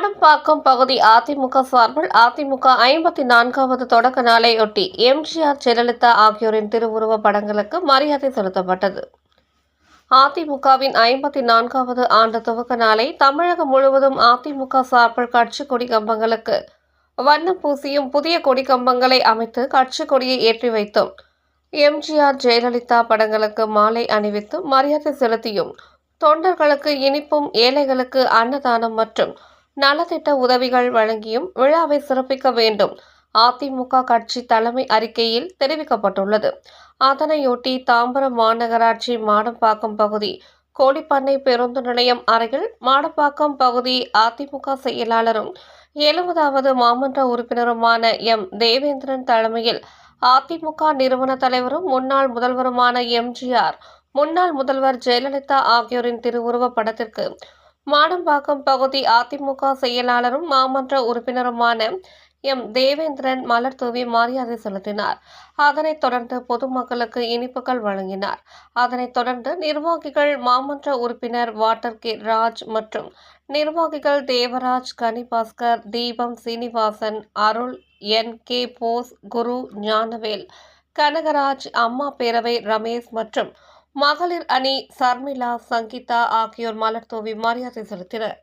மாடம்பாக்கம் பகுதி அதிமுக சார்பில் அதிமுக 54வது தொடக்க நாளையொட்டி எம்ஜிஆர், ஜெயலலிதா ஆகியோரின் திருவுருவப் படங்களுக்கு மரியாதை செலுத்தப்பட்டது. அதிமுகவின் 54வது ஆண்டு துவக்க நாளை தமிழகம் முழுவதும் அதிமுக சார்பில் கட்சி கொடி கம்பங்களுக்கு வண்ணம் பூசியும், புதிய கொடி கம்பங்களை அமைத்து கட்சி கொடியை ஏற்றி வைத்தும், எம்ஜிஆர், ஜெயலலிதா படங்களுக்கு மாலை அணிவித்தும் மரியாதை செலுத்தியும், தொண்டர்களுக்கு இனிப்பும், ஏழைகளுக்கு அன்னதானம் மற்றும் நலத்திட்ட உதவிகள் வழங்கியும் விழாவை சிறப்பிக்க வேண்டும் அதிமுக கட்சி தலைமை அறிக்கையில் தெரிவிக்கப்பட்டுள்ளது. அதனையொட்டி தாம்பரம் மாநகராட்சி மாடம்பாக்கம் பகுதி கோடிப்பண்ணை பேருந்து நிலையம் அருகில் மாடம்பாக்கம் பகுதி அதிமுக செயலாளரும் 70வது மாமன்ற உறுப்பினருமான எம். தேவேந்திரன் தலைமையில் அதிமுக நிறுவன தலைவரும் முன்னாள் முதல்வருமான எம்ஜிஆர், முன்னாள் முதல்வர் ஜெயலலிதா ஆகியோரின் திருவுருவப் படத்திற்கு மாடம்பாக்கம் பகுதி அதிமுக செயலாளரும் மாமன்ற உறுப்பினருமான எம். தேவேந்திரன் மலர் தூவி மரியாதை செலுத்தினார். அதனைத் தொடர்ந்து பொதுமக்களுக்கு இனிப்புகள் வழங்கினார். அதனைத் தொடர்ந்து நிர்வாகிகள் மாமன்ற உறுப்பினர் வாட்டர் கே. ராஜ் மற்றும் நிர்வாகிகள் தேவராஜ், கனிபாஸ்கர், தீபம், சீனிவாசன், அருள், என். கே. போஸ், குரு, ஞானவேல், கனகராஜ், அம்மா பேரவை ரமேஷ் மற்றும் மகளிர் அணி சர்மிளா, சங்கீதா ஆகியோர் மலர் தூவி மரியாதை செலுத்தினர்.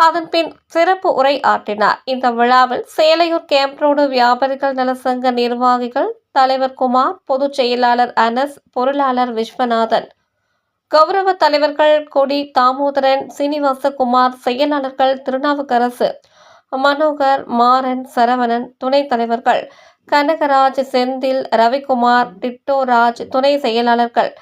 அதன்பின் சிறப்பு உரை ஆற்றினார். இந்த விழாவில் சேலையூர் கேம்ப் ரோடு வியாபாரிகள் நல சங்க நிர்வாகிகள் தலைவர் குமார், பொதுச் செயலாளர் அனஸ், பொருளாளர் விஸ்வநாதன், கௌரவ தலைவர்கள் கொடி தாமோதரன், சீனிவாசகுமார், செயலாளர்கள் திருநாவுக்கரசு, மனோகர், மாறன், சரவணன், துணைத் தலைவர்கள் கனகராஜ், செந்தில், ரவிக்குமார், டிட்டோராஜ், துணை செயலாளர்கள்